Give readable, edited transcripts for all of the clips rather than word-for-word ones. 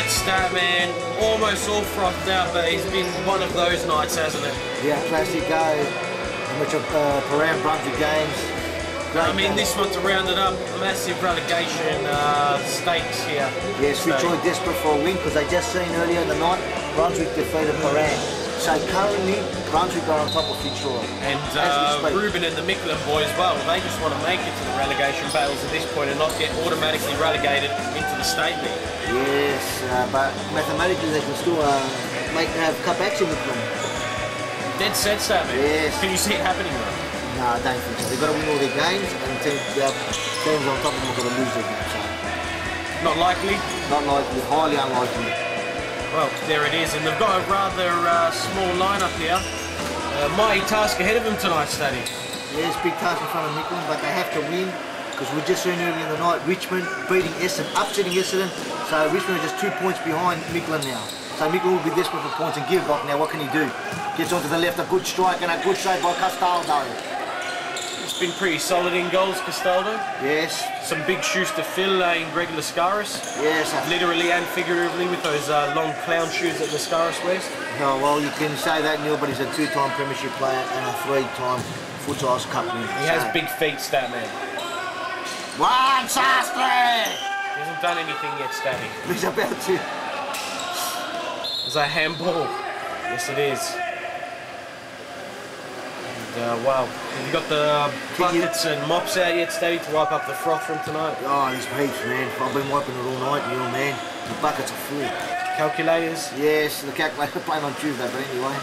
that stat, man. Almost all frothed out, but he's been one of those nights, hasn't it? Yeah, classic go. How much of Paran Brunswick games. I mean, this one to round it up, massive relegation stakes here. Yes, Fitzroy desperate for a win because they just seen earlier in the night Brunswick defeated Paran. So currently, Brunswick are on top of Fitzroy. And Ruben and the Mickleham boys, well, they just want to make it to the relegation battles at this point and not get automatically relegated into the state league. Yes, but mathematically they can still have cup action with them. Dead set, Stat, man. Yes. Can you see it happening, though? No, I don't think so. They've got to win all their games, and teams on top of them are going to lose their games. So. Not likely? Not likely, highly unlikely. Well, there it is, and they've got a rather small lineup here. Mighty task ahead of them tonight, Statty. Yes, big task in front of Mickleham, but they have to win, because we just seen earlier in the night Richmond beating Essendon, upsetting Essendon, so Richmond are just 2 points behind Mickleham now. So Mickleham will be desperate for points and give back now. What can he do? Gets onto the left, a good strike and a good save by Castaldo. It's been pretty solid in goals, Castaldo. Yes. Some big shoes to fill in Greg Lascaris. Yes. Literally and figuratively with those long clown shoes that Lascaris wears. Oh, well, you can say that, Neil, but he's a 2-time premiership player and a 3-time Futsalroos cup winner. He has big feet, Stat man. One Sastre! He hasn't done anything yet, Statty. He's about to. It's a handball. Yes, it is. And, wow. Have you got the buckets and mops out yet, Statty, to wipe up the froth from tonight? Oh, there's heaps, man. I've been wiping it all night, Neil, man. The buckets are full. Calculators? Yes, the calculator playing on Tuesday, but anyway.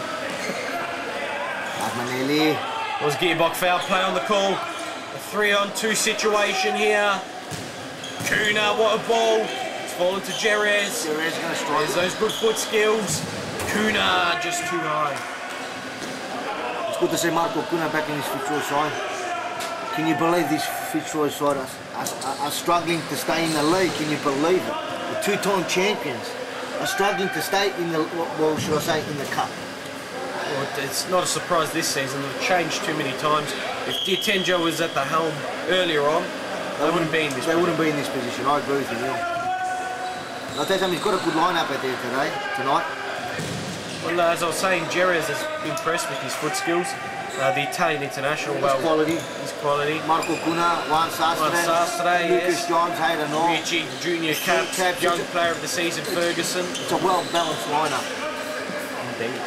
Manelli. It was Gearbox foul play on the call. A 3-on-2 situation here. Kuna, what a ball. It's fallen to Jerez. Jerez going to strike. There's those good foot skills. Kuna just too high. It's good to see Marco Kuna back in his Fitzroy side. Can you believe this Fitzroy side are struggling to stay in the league? Can you believe it? The 2-time champions are struggling to stay in the, well, should I say, in the cup. Well, it's not a surprise this season. They've changed too many times. If D'Atenjo was at the helm earlier on, they wouldn't be in this position. They wouldn't be in this position. I agree with you, Neil. I'll tell you something, he's got a good lineup out there tonight. Well, as I was saying, Jerez is impressed with his foot skills. The Italian international, well, his quality. Marco Kuna, Juan Sastre, Lucas yes. Johns, Haider Noor. Richie, junior caps, young player of the season, Ferguson. It's a well-balanced lineup. Indeed.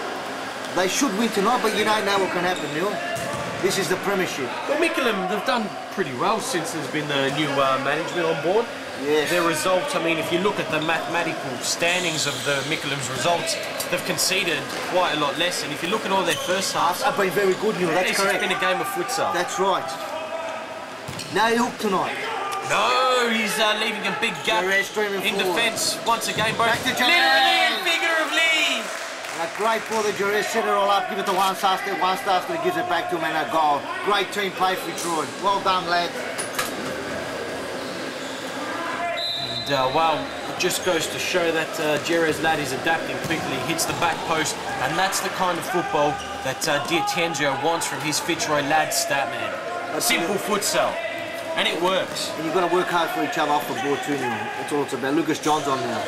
They should win tonight, but you don't know what can happen, Neil. This is the premiership. Well, Mickleham, they've done pretty well since there's been the new management on board. Yes. Their results, I mean, if you look at the mathematical standings of the Mickleham's results, they've conceded quite a lot less. And if you look at all their first halves, have been very good, Neil. That's correct. It's been a game of futsal. That's right. No hook tonight. No, he's leaving a big gap in defence once again, both literally and figuratively. And a great ball that Jerez set it all up, give it to Juan Sastre gives it back to him and a goal. Great team play for Fitzroy. Well done, lad. And well, it just goes to show that Jerez lad is adapting quickly, hits the back post, and that's the kind of football that D'Atenjo wants from his Fitzroy lad, Stat man. Simple futsal, and it works. And you've got to work hard for each other off the board too, Neil. That's all it's about. Lucas Johns on now.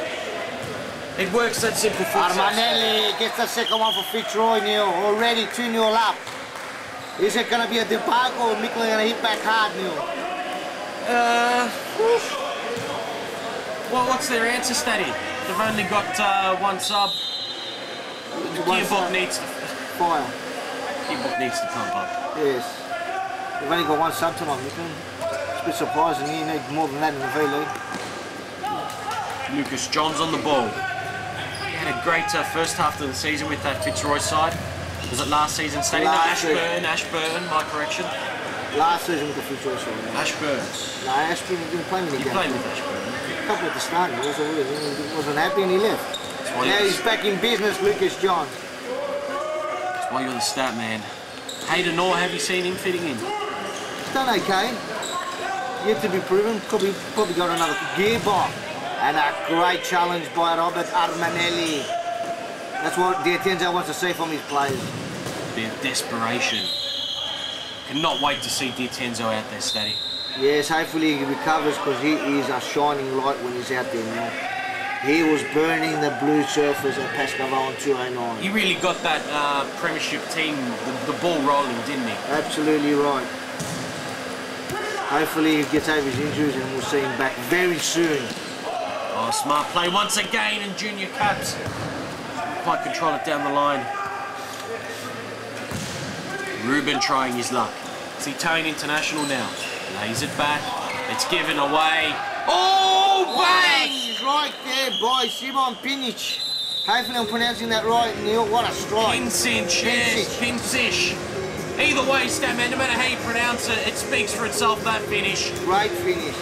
It works, that simple futsal. Armanelli gets the second one for Fitzroy, Neil. Already 2-0 up. Is it going to be a debacle or Mickleham going to hit back hard, Neil? Well, what's their answer, Statty? They've only got one sub. Gearbox needs to fire. Gearbox needs to pump up. Yes. They've only got one sub tonight, Mickleham. It's a bit surprising. You need more than that in the V League. Lucas Johns on the ball. He had a great first half of the season with that Fitzroy side. Was it last season, Statty? No, Ashburn, my correction. Last season with the Fitzroy side. Yeah. Ashburn. No, Ashburn didn't play with the game. He played with Ashburn. A couple at the start, he wasn't happy and he left. Now he's back in business, Lucas Johns. That's why you're the stat man. Haider Noor, have you seen him fitting in? He's done okay. Yet to be proven. Probably got another gearbox. And a great challenge by Robert Armanelli. That's what D'Atenjo wants to see from his players. Be of desperation. Cannot wait to see D'Atenjo out there, Statty. Yes, hopefully he recovers because he is a shining light when he's out there now. He was burning the blue surfers at Pascal on 209. He really got that premiership team, the ball rolling, didn't he? Absolutely right. Hopefully he gets over his injuries and we'll see him back very soon. Oh, smart play once again, and Junior Caps quite control it down the line. Ruben trying his luck. It's Italian international now. Lays it back. It's given away. Oh, bang! He's right there by Simon Pinic. Hopefully I'm pronouncing that right, Neil. What a strike. Pincic, yes, Pincic. Either way, Statman, no matter how you pronounce it, it speaks for itself, that finish. Great finish.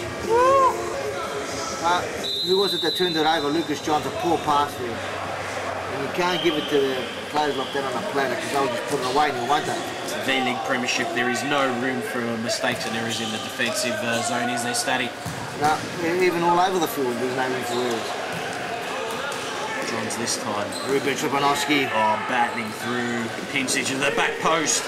Who was it that turned it over? Lucas Johns, a poor pass there. And you can't give it to the players like that on a platter because they'll just put it away, Neil, won't they? V-League Premiership, there is no room for mistakes and errors in the defensive zone, is there, Statty? No, even all over the field, there's no room for errors. Johns this time. Ruben Tripanovsky. Oh, battling through. Pincic in the back post.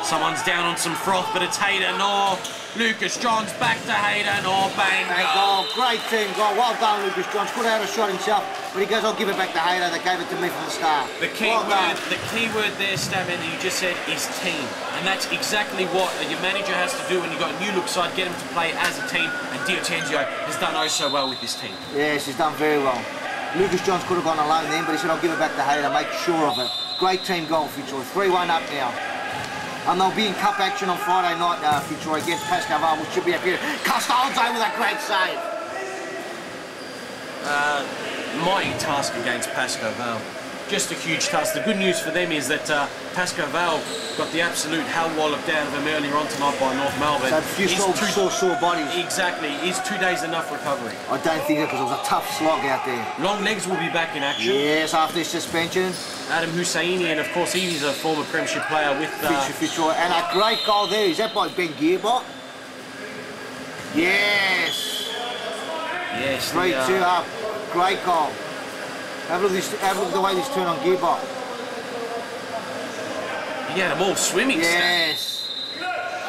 Someone's down on some froth, but it's Haider Noor. Lucas Johns back to Haider Noor. Bang, goal. Great team goal. Well done, Lucas Johns. Could have had a shot himself, but he goes, I'll give it back to Haider. They gave it to me from the start. The key word there, Statman, that you just said is team. And that's exactly what your manager has to do when you've got a new look side, get them to play as a team. And Diotenzio has done oh so well with this team. Yes, he's done very well. Lucas Johns could have gone alone then, but he said, I'll give it back to Haider, make sure of it. Great team goal, Fitzroy. 3-1 up now. And they'll be in cup action on Friday night, Fitzroy, against Pascal, which should be up here. Costanzo with a great save. Mighty task against Pascal. Just a huge task. The good news for them is that Pascal got the absolute hell walloped out of him earlier on tonight by North Melbourne. So a few sore bodies. Exactly. Is 2 days enough recovery? I don't think so, because it was a tough slog out there. Long legs will be back in action. Yes, after his suspension. Adam Husseini, and of course he's a former premiership player with Fitzroy. And a great goal there. Is that by Ben Gearbach? Yes. Yes. 3-2 up. Great goal. Have a look at the way this turned on Gearbach. He had them all swimming. Yes.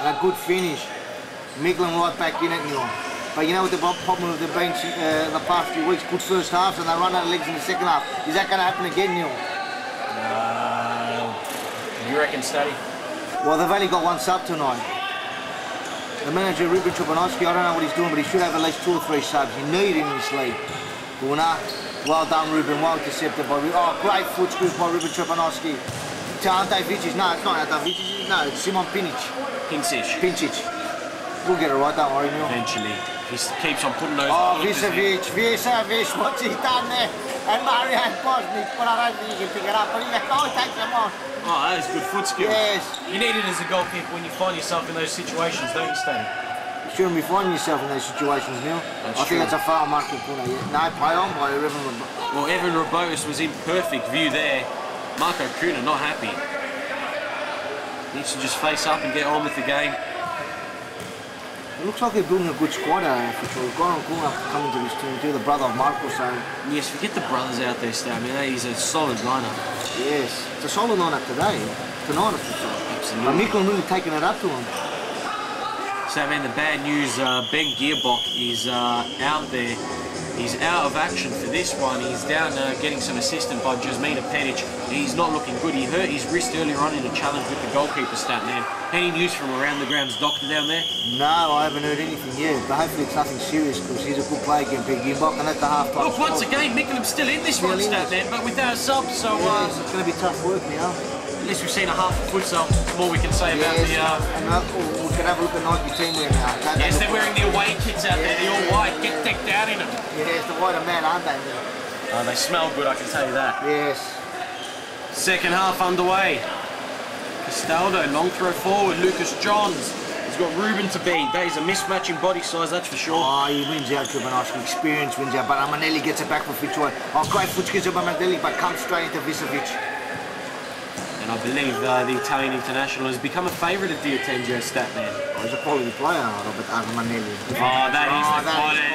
And a good finish. Mickleham right back in it, Neil. But you know what the problem with the bench the past few weeks? Good first halves and they run out of legs in the second half. Is that going to happen again, Neil? You reckon, Stady? Well, they've only got one sub tonight. The manager, Ruben Tripanovsky, I don't know what he's doing, but he should have at least 2 or 3 subs. You need him in this league. But nah, well done, Ruben. Well intercepted by Ruben. Oh, great foot scoop by Ruben Tripanovsky. To Ante Vicic. No, it's not Ante Vicic. No, it's Simon Pinic. Pincic. We'll get it right, don't worry, Neil. Eventually. He keeps on putting those... Oh, Vicevic, what's he done there? And Marian Bosnic, but I don't think he can pick it up. But he takes him on. Oh, that is good foot skill. Yes. You need it as a goalkeeper when you find yourself in those situations, don't you, Stanley? You shouldn't be finding yourself in those situations, Neil. I think that's a foul, Marco Kuna. No, play on by Evan Rabotis. Well, Evan Rabotis was in perfect view there. Marco Kuna not happy. Needs to just face up and get on with the game. It looks like they're building a good squad for sure. Goran Kuna coming to this team too, the brother of Marco, so... Yes, forget the brothers out there, Stan. I mean, he's a solid lineup. Yes, it's a solid lineup today. Tonight, absolutely. And Mickleham really taking it up to him. So, I mean, the bad news, Ben Gearbach is out there. He's out of action for this one. He's down getting some assistance by Jasmina Pedic. He's not looking good. He hurt his wrist earlier on in a challenge with the goalkeeper, Statman. Any news from around the grounds doctor down there? No, I haven't heard anything yet, but hopefully it's nothing serious because he's a good player again, Ben Gearbach, and at the half-time... Look, once again, Mickleham's still in this one, Statman, but without a sub, so... Yes, it's going to be tough work now. At least we've seen a half of futsal. That's more we can say about the... And we can have a look at Nike teamwear now. Yes, they're wearing the away kits out there, the all white. Get decked out in them. Yes, the white are mad, aren't they? They smell good, I can tell you that. Yes. Second half underway. Castaldo, long throw forward. Lucas Johns. He's got Ruben to beat. That is a mismatch in body size, that's for sure. Oh, he wins out, Tripanovsky. Experience wins out, but Amanelli gets it back for Fitzroy. Oh, great foot skills of Amanelli, but comes straight into Vicevic. And I believe the Italian international has become a favourite of Diotenzio, Statman. Oh, he's a quality player, Robert Amanelli. Oh, that is the quality.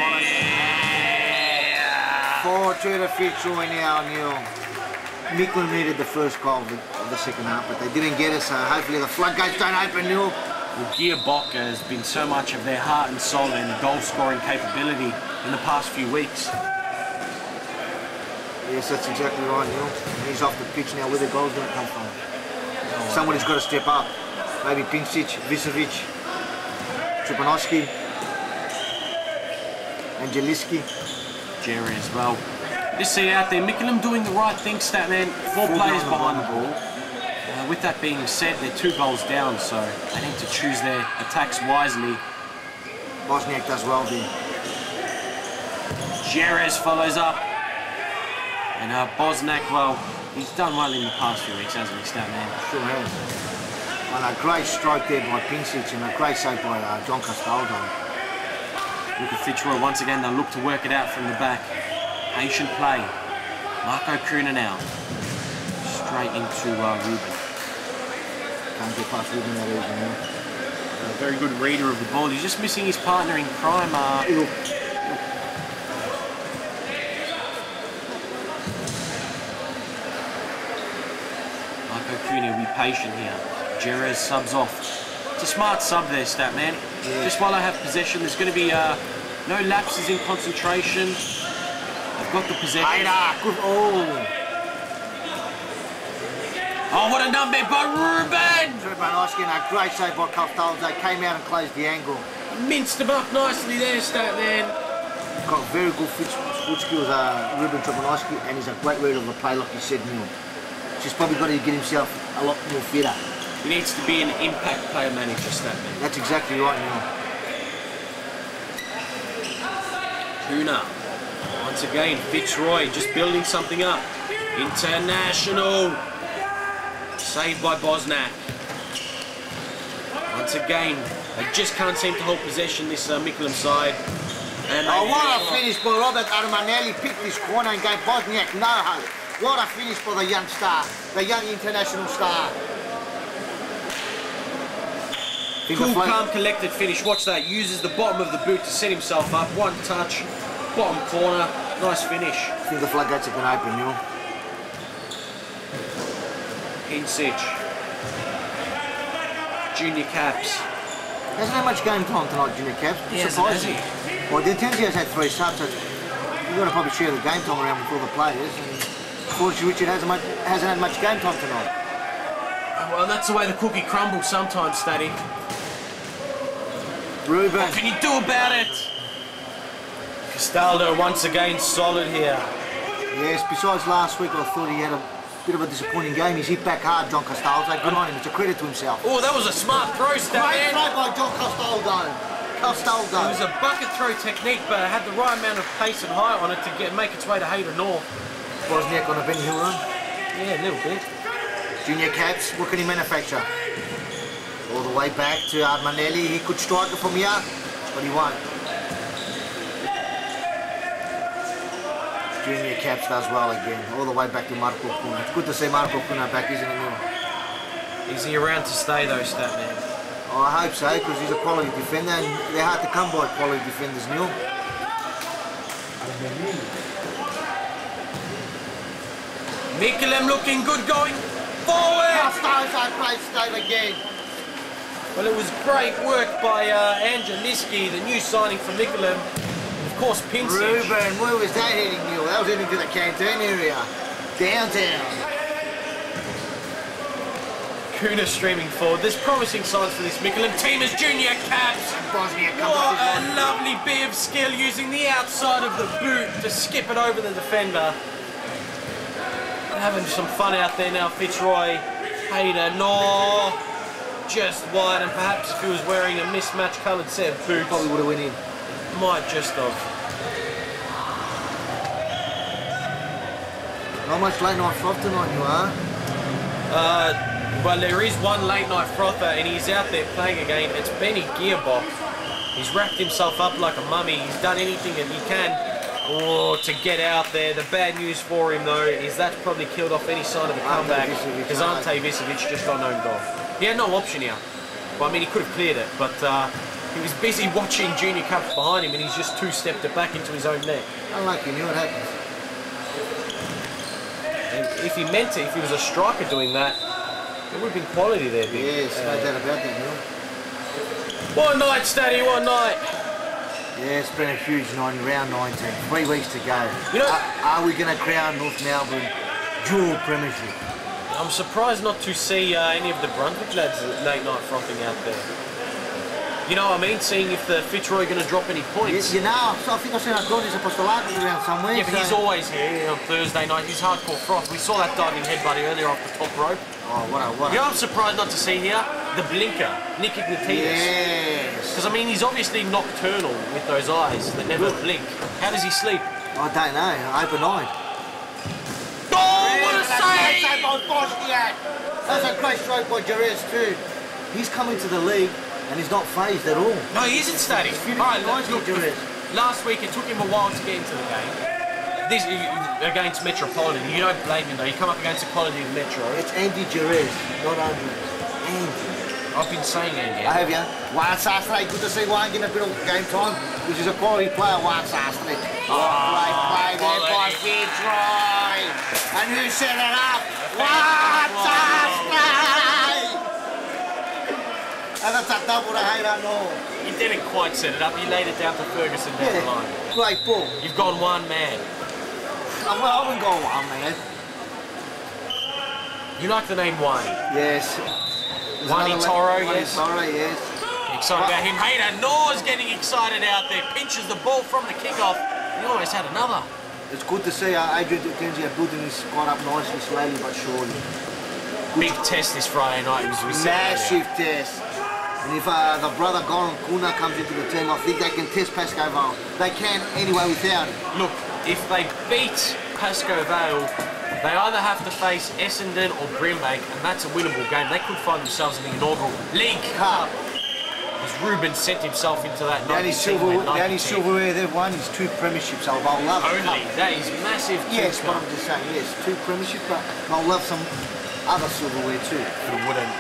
4-2 to Fitzroy now, Neil. Mickleham needed the first goal of the second half, but they didn't get it, so hopefully the floodgates don't open, Neil. Well, Gearbach has been so much of their heart and soul and goal-scoring capability in the past few weeks. Yes, that's exactly right, Neil. And he's off the pitch now. Where the goal's going to come from? Somebody's got to step up. Maybe Pincic, Visevic, Tripanoski, Angeliski. Jerez, well, you see out there, Mickleham doing the right thing, Statman. 4 players behind the ball. With that being said, they're 2 goals down, so they need to choose their attacks wisely. Bosniak does well there. Jerez follows up. And Bosniak, well, he's done well in the past few weeks, hasn't he, Statman? Sure has. And a great stroke there by Pincic and a great save by John Castaldo. Look at Fitzroy once again, they'll look to work it out from the back. Patient play. Marco Kuna now. Straight into Ruben. Can't get past Ruben that easy now. A very good reader of the ball. He's just missing his partner in crime. Marco Kuna will be patient here. Jerez subs off. It's a smart sub there, Statman. Yeah. Just while I have possession, there's going to be no lapses in concentration. I've got the possession. Haider, good. Oh, what a number by Ruben! Tripanoski and a great save by Castaldo. They came out and closed the angle. Minced him up nicely there, Statman. Got very good foot skills, Ruben Tripanoski, and he's a great reader of the play, like you said, Neil. Just probably got to get himself a lot more fitter. He needs to be an impact player manager, Statman. That's exactly right, Neil. Kuna. Once again, Fitzroy just building something up. International. Saved by Bosniak. Once again, they just can't seem to hold possession, this Mickleham side. And what a finish by Robert Armanelli. Picked this corner and gave Bosniak no hope. What a finish for the young star, the young international star. Cool, calm, collected finish. Watch that. Uses the bottom of the boot to set himself up. One touch, bottom corner. Nice finish. I think the floodgates are going to open, Neil. Pincic. Junior Caps. Hasn't had much game time tonight, Junior Caps. Yes, has he? Well, the Intensio's had 3 subs, so you've got to probably share the game time around with all the players. And unfortunately, Richard hasn't had much game time tonight. Well, that's the way the cookie crumbles sometimes, Statty. Ruben. What can you do about it? Castaldo once again solid here. Yes, besides last week, I thought he had a bit of a disappointing game. He's hit back hard, John Castaldo. Good on him. It's a credit to himself. Oh, that was a smart throw, Statman. Great throw by John Castaldo. It was a bucket throw technique, but it had the right amount of pace and height on it to make its way to Haider Noor. Bosniak on a Benny Hill run? Yeah, a little bit. Junior Caps, what can he manufacture? All the way back to Armanelli. He could strike it from here, but he won't. Junior Caps does well again. All the way back to Marco Kuna. It's good to see Marco Kuna back, isn't it, Neil? Is he around to stay though, Statman? Oh, I hope so, because he's a quality defender, and they're hard to come by quality defenders, Neil. Mickleham looking good going forward. Castaldo, great save again. Well, it was great work by Angeliski, the new signing for Mickleham. Of course, Pincic. Ruben, where was that heading, Neil? That was heading to the canteen area. Downtown. Kuna streaming forward. There's promising signs for this Mickleham team as Junior Caps. Bosnia comes What a lovely bit of skill using the outside of the boot to skip it over the defender. Having some fun out there now, Fitzroy. Haider Noor. Just wide, and perhaps if he was wearing a mismatched coloured set of boots, probably would have went in. Might just have. Not much late night froth tonight, you are? Well, there is one late night frother, and he's out there playing again. It's Benny Gearbox. He's wrapped himself up like a mummy. He's done anything that he can to get out there. The bad news for him, though, is that's probably killed off any sign of a comeback, because Ante Visevic just got an own goal. He had no option here. Well, I mean, he could have cleared it, but he was busy watching Junior Caps behind him, and he's just two-stepped it back into his own net. Unlucky, knew what happened. And if he meant it, if he was a striker doing that, there would have been quality there, Big. Yes, no doubt about that, Neil. What night, Statty, what night? Yeah, it's been a huge night in round 19. 3 weeks to go. You know, are we going to crown North Melbourne dual premiership? I'm surprised not to see any of the Brunswick lads late night frothing out there. You know what I mean? Seeing if the Fitzroy going to drop any points. You know, I think I've seen Adonis Apostolatis around somewhere. Yeah, but he's always here on Thursday night. He's hardcore froth. We saw that diving headbutt earlier off the top rope. Oh, what a... You know, I'm surprised not to see here the blinker, Nick Ignatidis. Yes. Because I mean, he's obviously nocturnal with those eyes that never blink. How does he sleep? I don't know. Open-eyed. Oh, what a save! That's a great stroke by Jerez too. He's coming to the league and he's not phased at all. No, he isn't static. Alright, look, last week it took him a while to get into the game. This against Metropolitan, you don't blame him though. You come up against a quality of Metro. It's Andy Jerez, not Andres. Andy. I've been saying Andy. I have, yeah. Juan Sastre, good to see Juan getting a bit of game time, which is a quality player, Juan Sastre. Great play there by Fitzroy. And who set it up? Juan Sastre! And that's a double to Haider Noor. He didn't quite set it up. He laid it down to Ferguson down the line. Great ball. You've gone one man. Well, I haven't gone one man. You like the name Wayne? Yes. Wayne Toro, yes. Toro, yes. Excited about him. Haider Noor's getting excited out there. Pinches the ball from the kickoff. He almost had another. It's good to see Adrian Dickenzie building his squad up nicely, slowly but surely. Big test this Friday night, as we said. Massive test. And if the brother Goran Kuna comes into the team, I think they can test Pascoe Vale. They can anyway without him. Look, if they beat Pascoe Vale, they either have to face Essendon or Brimbank, and that's a winnable game. They could find themselves in the inaugural League Cup. As Ruben sent himself into that the only silverware they've won is 2 premierships, so they'll love it. Only? That is massive. Yes, but I'm just saying, yes, 2 premierships, but they'll love some other silverware too. Who wouldn't?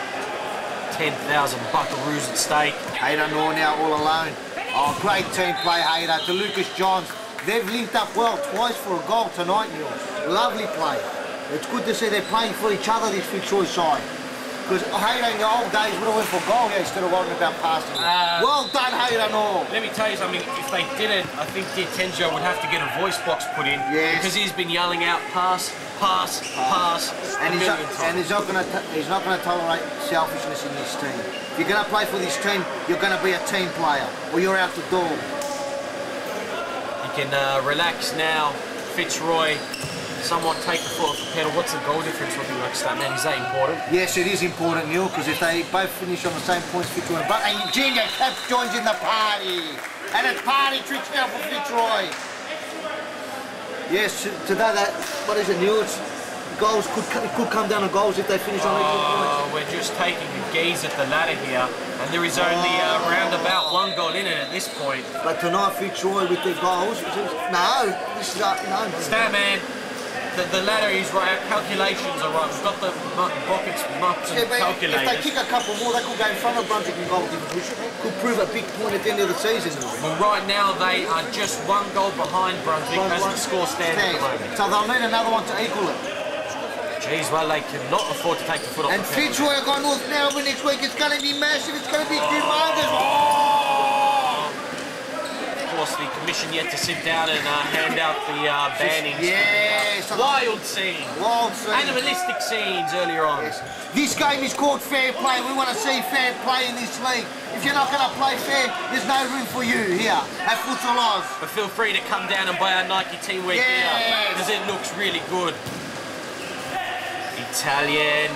10,000 buckaroos at stake. Haider Noor now all alone. Oh, great team play, Haider, to Lucas Johns. They've linked up well twice for a goal tonight, Neil. Lovely play. It's good to see they're playing for each other, this Fitzroy side. Because Haider in the old days would have went for goal here instead of worrying about passing. Well done, Haider Noor. Let me tell you something, if they didn't, I think D'Atenzio would have to get a voice box put in. Yes. Because he's been yelling out pass, pass, pass. And he's not going to tolerate selfishness in this team. If you're going to play for this team, you're going to be a team player, or you're out the door. You can relax now. Fitzroy somewhat take the foot off the pedal. What's the goal difference looking like, Statman? Is that important? Yes, it is important, Neil, because if they both finish on the same points, Fitzroy and Junior Cap joins in the party. And it's party tricks now for Fitzroy. Yes, today that, what is it, Neil? Goals could come down to goals if they finish on equal points. We're just taking a gaze at the ladder here, and there is only around about 1 goal in it at this point. But tonight, Fitzroy with their goals, no, this is no. Statman, the ladder is right, our calculations are right. We've got the buckets marked and calculators. If they kick a couple more, they could go in front of Brunswick in goal difference, which could prove a big point at the end of the season. Well, right now they are just 1 goal behind Brunswick as the score stands at the moment. So they'll need another one to equal it. Jeez, well, they cannot afford to take the foot off and the pedal. And Fitzroy are going North Melbourne next week. It's going to be massive. It's going to be humongous. Oh! Of course, the commission yet to sit down and hand out the bannings. Yes. Wild scenes. Wild scenes. Animalistic scenes earlier on. Yes. This game is called fair play. We want to see fair play in this league. If you're not going to play fair, there's no room for you here at Futsalroos. But feel free to come down and buy our Nike team wear gear, because it looks really good. Italian,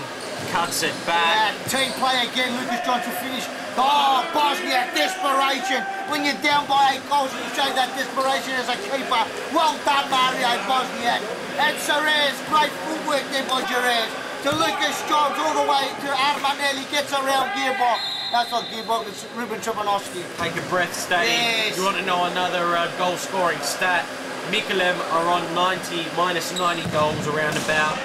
cuts it back. Team play again, Lucas Johns will finish. Oh, Bosnia, desperation. When you're down by 8 goals and you show that desperation as a keeper. Well done, Mario Bosnia. And Jerez, great footwork there by Jerez. To Lucas Johns all the way to Armanelli, gets around Gearbox. That's not Gearbox, it's Ruben Trovanovski. Take a breath, Statty. Yes. You want to know another goal scoring stat? Mickleham are on minus 90 goals around about.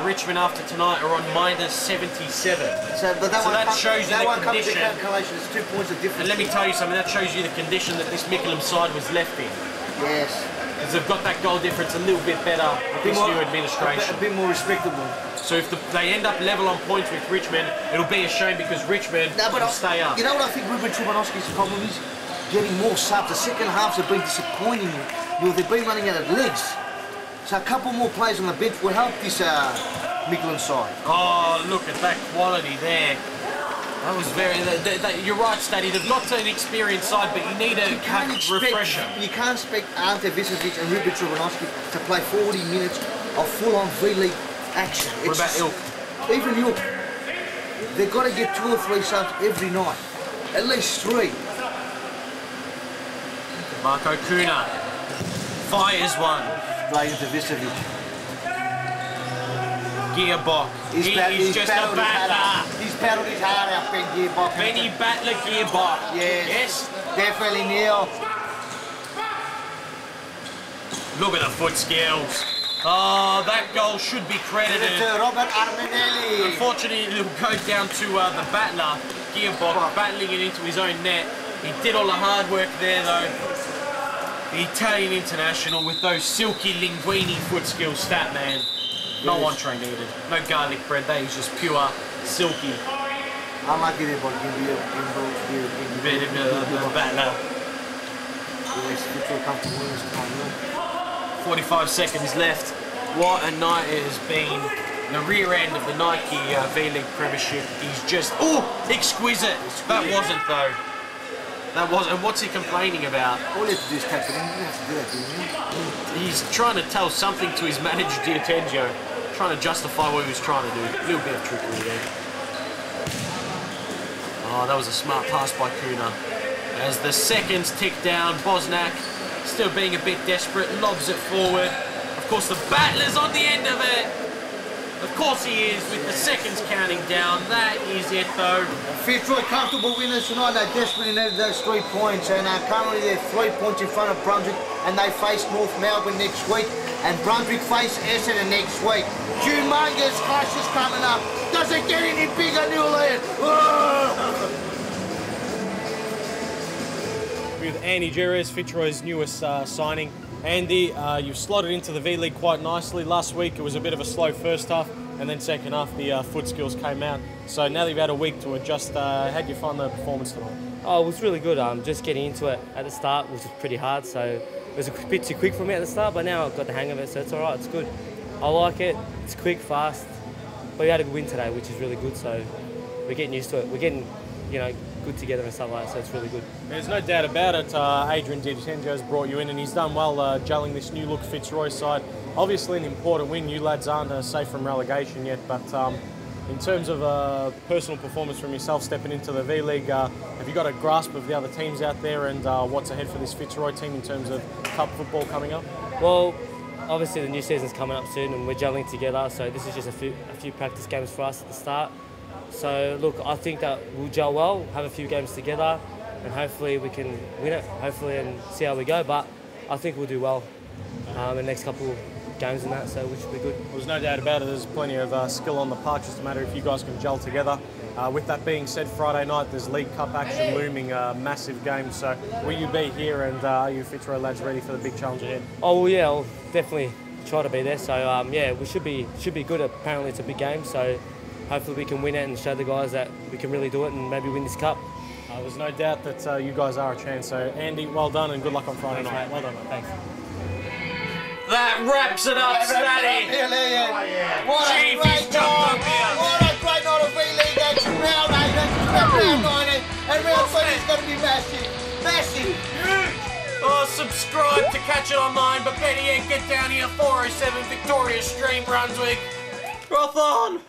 Richmond after tonight are on minus 77. So that shows you the condition. Calculations, 2 points of difference. And let me tell you something, that shows you the condition that this Mickleham side was left in. Yes. Because they've got that goal difference a little bit better with this new administration. A bit more respectable. So if they end up level on points with Richmond, it'll be a shame because Richmond will stay up. You know what I think Ruben Trovanovski's problem is? getting more subs. The second halves have been disappointing. They've been running out of legs. So a couple more players on the bench will help this Mickleham side. Oh, look at that quality there. That was very... you're right, Stady. They've got to an experienced side, but you need a refresher. You can't expect Ante Visovic and Ruben Trgonovski to play 40 minutes of full-on V-League action. What about Ilk? Even Ilk. They've got to get 2 or 3 subs every night. At least 3. Marco Kuna fires one. Right into Visovic. Gearbox. He's just a battler. He's battled his heart out, Ben Gearbox. Benny Battler Gearbox. Yes. Definitely Neil. Look at the foot skills. Oh, that goal should be credited. Robert Armanelli. Unfortunately, it'll go down to the battler, Gearbox, battling it into his own net. He did all the hard work there, though. The Italian international with those silky linguini foot skills, stat man. No entree needed. No garlic bread. That is just pure silky. Unlucky there, but the battler. 45 seconds left. What a night it has been. The rear end of the Nike V-League Premiership is just, exquisite. That wasn't though. That wasn't. What's he complaining about? All you have to do is tap it in. You don't have to do that, do you? He's trying to tell something to his manager, D'Attenzio. Trying to justify what he was trying to do. A little bit of trickery there. Oh, that was a smart pass by Kuna. As the seconds tick down, Bosnak still being a bit desperate, lobs it forward. Of course, the battler's on the end of it. Of course he is, with the seconds counting down. That is it, though. Fitzroy comfortable winners tonight. They desperately needed those 3 points, and currently they're 3 points in front of Brunswick, and they face North Melbourne next week, and Brunswick face Essendon next week. Humongous clash is coming up. Does it get any bigger, Newland? With Andy Jerez, Fitzroy's newest signing. Andy, you've slotted into the V-League quite nicely. Last week it was a bit of a slow first half, and then second half the foot skills came out. So now that you've had a week to adjust, how do you find the performance tonight? Oh, it was really good. Just getting into it at the start, which was pretty hard, so it was a bit too quick for me at the start, but now I've got the hang of it, so it's all right, it's good. I like it, it's quick, fast, but we had a good win today, which is really good, so we're getting used to it. We're getting, good together and stuff like that, so it's really good. There's no doubt about it. Adrian D'Attenzio has brought you in, and he's done well gelling this new look Fitzroy side. Obviously an important win. You lads aren't safe from relegation yet, but in terms of personal performance from yourself stepping into the V-League, have you got a grasp of the other teams out there and what's ahead for this Fitzroy team in terms of cup football coming up? Well, obviously the new season's coming up soon and we're gelling together, so this is just a few practice games for us at the start. So look, I think that we'll gel well, have a few games together, and hopefully we can win it, and see how we go. But I think we'll do well in the next couple of games and that, so which will be good. Well, there's no doubt about it. There's plenty of skill on the park, just a matter if you guys can gel together. With that being said, Friday night there's League Cup action looming, massive game. So will you be here, and are you Fitzroy lads ready for the big challenge ahead? Oh well, yeah, I'll definitely try to be there. So yeah, we should be good. Apparently it's a big game, so hopefully we can win it and show the guys that we can really do it and maybe win this cup. There's no doubt that you guys are a chance. So Andy, well done and good luck on Friday night. Well done, mate. Thanks. That wraps it up, Statty. What a great night! What a great night of V-League action. Round 8, round 9, and round 20 is going to be massive. Massive! Oh, subscribe to catch it online, but better yet, get down here, 407 Victoria Street, Brunswick. Roth on!